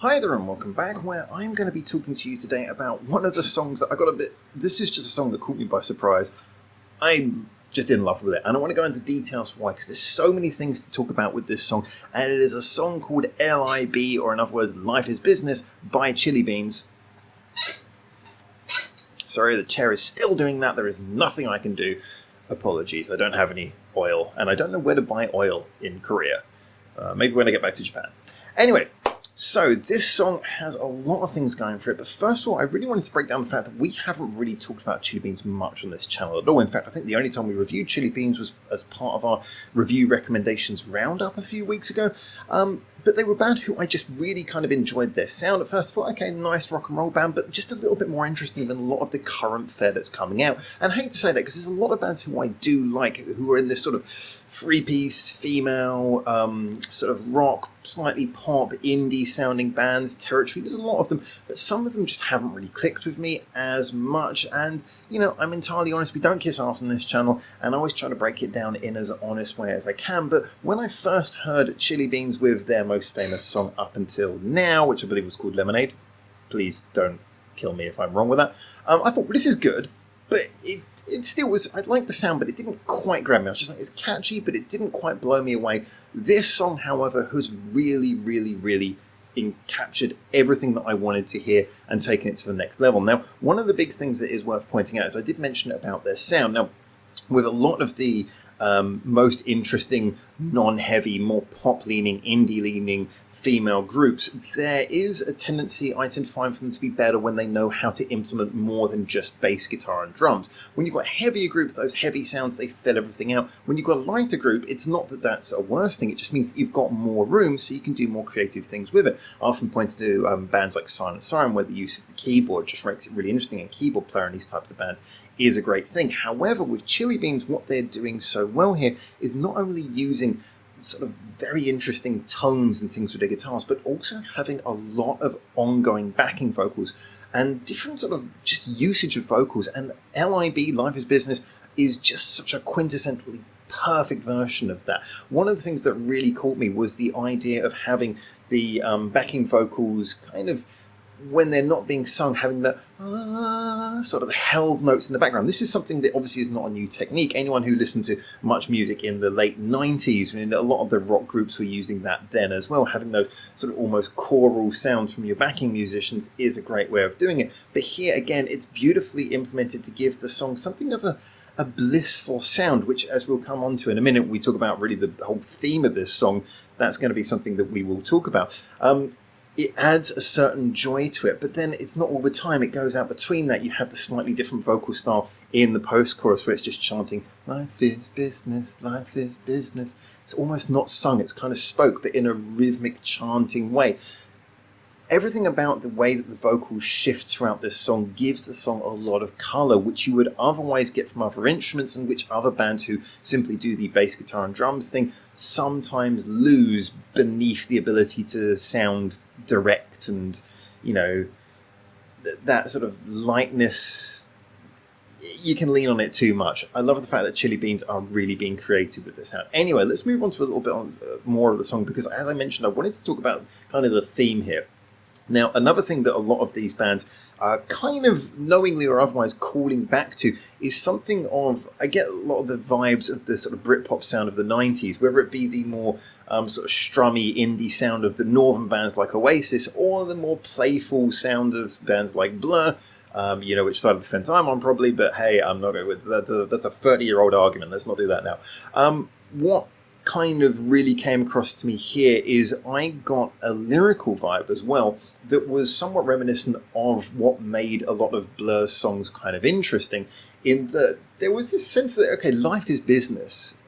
Hi there and welcome back, where I'm going to be talking to you today about one of the songs that I got a bit... This is just a song that caught me by surprise. I'm just in love with it, and I want to go into details why, because there's so many things to talk about with this song, and it is a song called L.I.B, or in other words, Life is Business, by Chilli Beans. Sorry, the chair is still doing that. There is nothing I can do. Apologies, I don't have any oil, and I don't know where to buy oil in Korea. Maybe when I get back to Japan. Anyway, so this song has a lot of things going for it, but first of all, I really wanted to break down the fact that we haven't really talked about Chilli Beans much on this channel at all. In fact, I think the only time we reviewed Chilli Beans was as part of our review recommendations roundup a few weeks ago. But they were a band who I just really kind of enjoyed their sound. At first I thought, okay, nice rock and roll band, but just a little bit more interesting than a lot of the current fare that's coming out. And I hate to say that, because there's a lot of bands who I do like, who are in this sort of three-piece, female, sort of rock, slightly pop, indie-sounding bands territory. There's a lot of them, but some of them just haven't really clicked with me as much. And, you know, I'm entirely honest, we don't kiss ass on this channel, and I always try to break it down in as honest way as I can. But when I first heard Chilli Beans with their most famous song up until now, which I believe was called Lemonade, please don't kill me if I'm wrong with that, I thought, well, this is good, but it still was, I liked the sound, but it didn't quite grab me. I was just like, it's catchy, but it didn't quite blow me away. This song, however, has really captured everything that I wanted to hear and taken it to the next level. Now, one of the big things that is worth pointing out is I did mention about their sound. Now, with a lot of the most interesting, non-heavy, more pop-leaning, indie-leaning female groups, there is a tendency, I tend to find, for them to be better when they know how to implement more than just bass guitar and drums. When you've got a heavier group, those heavy sounds, they fill everything out. When you've got a lighter group, it's not that that's a worse thing, it just means that you've got more room so you can do more creative things with it. I often point to bands like Silent Siren, where the use of the keyboard just makes it really interesting, and keyboard player in these types of bands is a great thing. However, with Chilli Beans, what they're doing so well here is not only using sort of very interesting tones and things with their guitars, but also having a lot of ongoing backing vocals and different sort of just usage of vocals. And L.I.B, Life is Business, is just such a quintessentially perfect version of that. One of the things that really caught me was the idea of having the backing vocals kind of, when they're not being sung, having the sort of held notes in the background. This is something that obviously is not a new technique. Anyone who listened to much music in the late 90s, I mean, a lot of the rock groups were using that then as well. Having those sort of almost choral sounds from your backing musicians is a great way of doing it. But here, again, it's beautifully implemented to give the song something of a blissful sound, which, as we'll come on to in a minute, when we talk about really the whole theme of this song, that's going to be something that we will talk about. It adds a certain joy to it, but then it's not all the time. It goes out between that. You have the slightly different vocal style in the post-chorus where it's just chanting, life is business, life is business. It's almost not sung, it's kind of spoke, but in a rhythmic chanting way. Everything about the way that the vocals shift throughout this song gives the song a lot of colour, which you would otherwise get from other instruments, and which other bands who simply do the bass guitar and drums thing sometimes lose beneath the ability to sound direct and, you know, that sort of lightness. You can lean on it too much. I love the fact that Chilli Beans are really being creative with this sound. Anyway, let's move on to a little bit on, more of the song, because as I mentioned, I wanted to talk about kind of the theme here. Now, another thing that a lot of these bands are kind of knowingly or otherwise calling back to is something of, I get a lot of the vibes of the sort of Britpop sound of the 90s, whether it be the more sort of strummy indie sound of the northern bands like Oasis, or the more playful sound of bands like Blur. You know which side of the fence I'm on probably, but hey, I'm not going to, that's a 30-year-old argument, let's not do that now. What kind of really came across to me here is I got a lyrical vibe as well that was somewhat reminiscent of what made a lot of Blur's songs kind of interesting, in that there was this sense that, okay, life is business.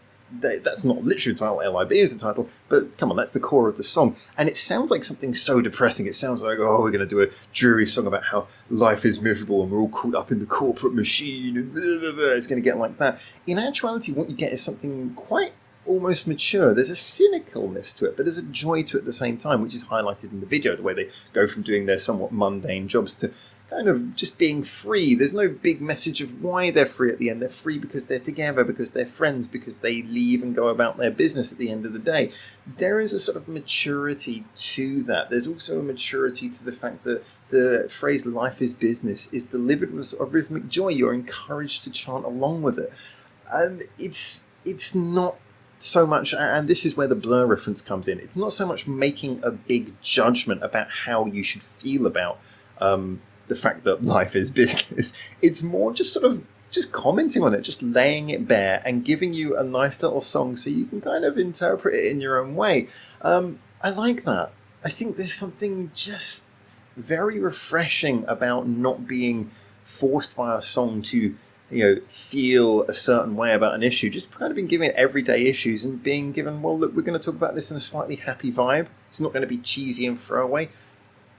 That's not literally the title, L.I.B is the title, but come on, that's the core of the song. And it sounds like something so depressing. It sounds like, oh, we're going to do a dreary song about how life is miserable and we're all caught up in the corporate machine and blah, blah, blah. It's going to get like that. In actuality, what you get is something quite almost mature. There's a cynicalness to it, but there's a joy to it at the same time, which is highlighted in the video, the way they go from doing their somewhat mundane jobs to kind of just being free. There's no big message of why they're free at the end. They're free because they're together, because they're friends, because they leave and go about their business at the end of the day. There is a sort of maturity to that. There's also a maturity to the fact that the phrase "life is business" is delivered with sort of rhythmic joy. You're encouraged to chant along with it. And it's not so much, and this is where the Blur reference comes in, it's not so much making a big judgment about how you should feel about the fact that life is business. It's more just sort of just commenting on it, just laying it bare and giving you a nice little song so you can kind of interpret it in your own way. I like that. I think there's something just very refreshing about not being forced by a song to, feel a certain way about an issue. Just kind of being given everyday issues and being given, well, look, we're going to talk about this in a slightly happy vibe. It's not going to be cheesy and throwaway.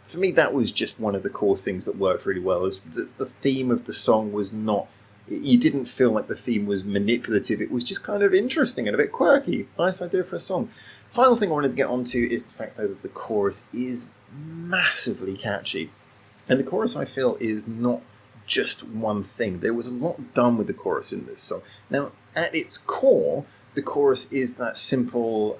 For me, that was just one of the core things that worked really well. Is the theme of the song was not, you didn't feel like the theme was manipulative. It was just kind of interesting and a bit quirky. Nice idea for a song. Final thing I wanted to get onto is the fact, though, that the chorus is massively catchy. And the chorus, I feel, is not just one thing. There was a lot done with the chorus in this song. Now, at its core, the chorus is that simple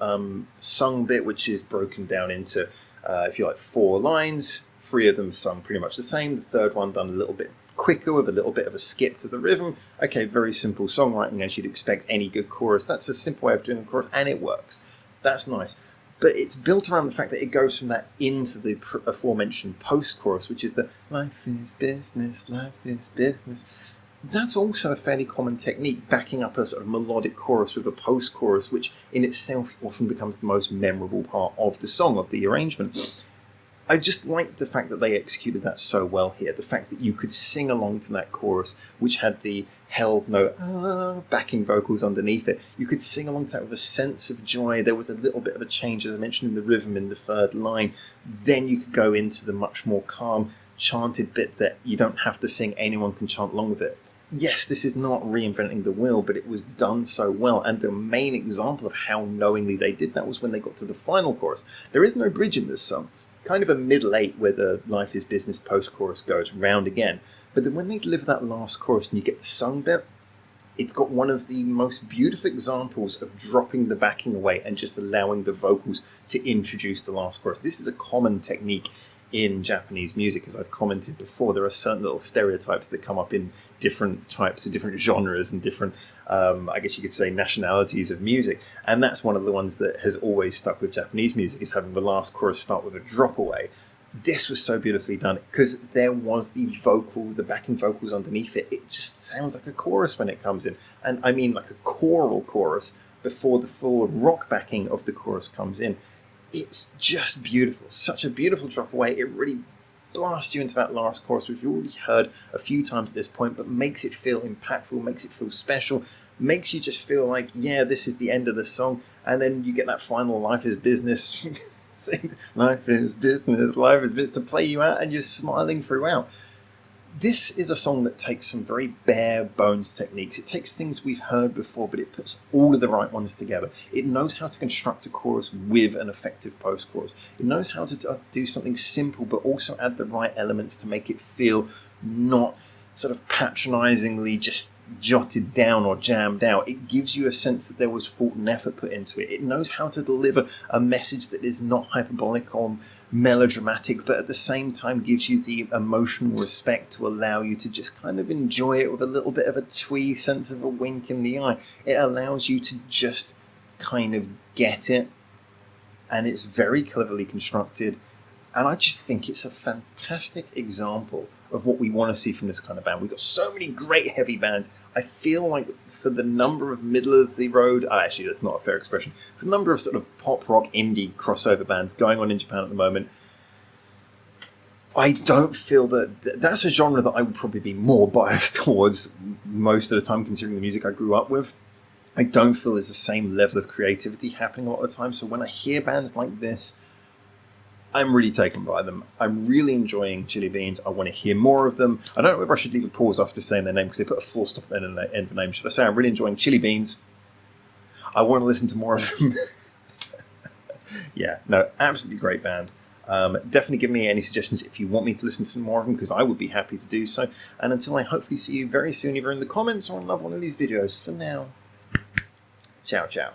sung bit, which is broken down into, if you like, 4 lines. 3 of them sung pretty much the same. The third one done a little bit quicker with a little bit of a skip to the rhythm. Okay, very simple songwriting as you'd expect any good chorus. That's a simple way of doing a chorus, and it works. That's nice. But it's built around the fact that it goes from that into the aforementioned post-chorus, which is the life is business, life is business. That's also a fairly common technique, backing up a sort of melodic chorus with a post-chorus, which in itself often becomes the most memorable part of the song, of the arrangement. I just liked the fact that they executed that so well here. The fact that you could sing along to that chorus, which had the held note backing vocals underneath it. You could sing along to that with a sense of joy. There was a little bit of a change, as I mentioned, in the rhythm in the third line. Then you could go into the much more calm, chanted bit that you don't have to sing. Anyone can chant along with it. Yes, this is not reinventing the wheel, but it was done so well. And the main example of how knowingly they did that was when they got to the final chorus. There is no bridge in this song. Kind of a middle 8 where the life is business post-chorus goes round again. But then when they deliver that last chorus and you get the sung bit, it's got one of the most beautiful examples of dropping the backing away and just allowing the vocals to introduce the last chorus. This is a common technique in Japanese music, as I've commented before. There are certain little stereotypes that come up in different types of different genres and different, I guess you could say, nationalities of music. And that's one of the ones that has always stuck with Japanese music, is having the last chorus start with a drop away. This was so beautifully done because there was the vocal, the backing vocals underneath it. It just sounds like a chorus when it comes in. And I mean like a choral chorus before the full rock backing of the chorus comes in. It's just beautiful. Such a beautiful drop away. It really blasts you into that last chorus, which we've already heard a few times at this point, but makes it feel impactful, makes it feel special, makes you just feel like, yeah, this is the end of the song. And then you get that final life is business thing. Life is business, life is business, to play you out, and you're smiling throughout. This is a song that takes some very bare bones techniques. It takes things we've heard before, but it puts all of the right ones together. It knows how to construct a chorus with an effective post-chorus. It knows how to do something simple, but also add the right elements to make it feel not sort of patronizingly just jotted down or jammed out. It gives you a sense that there was thought and effort put into it. It knows how to deliver a message that is not hyperbolic or melodramatic, but at the same time gives you the emotional respect to allow you to just kind of enjoy it with a little bit of a twee sense of a wink in the eye. It allows you to just kind of get it, and it's very cleverly constructed. And I just think it's a fantastic example of what we want to see from this kind of band. We've got so many great heavy bands. I feel like for the number of middle of the road, actually that's not a fair expression, for the number of sort of pop rock indie crossover bands going on in Japan at the moment, I don't feel that that's a genre that I would probably be more biased towards most of the time, considering the music I grew up with. I don't feel there's the same level of creativity happening a lot of the time. So when I hear bands like this, I'm really taken by them. I'm really enjoying Chilli Beans. I want to hear more of them. I don't know whether I should leave a pause after saying their name because they put a full stop at the end of the name. Should I say I'm really enjoying Chilli Beans? I want to listen to more of them. Yeah, no, absolutely great band. Definitely give me any suggestions if you want me to listen to some more of them, because I would be happy to do so. And until I hopefully see you very soon, either in the comments or in another one of these videos, for now, ciao, ciao.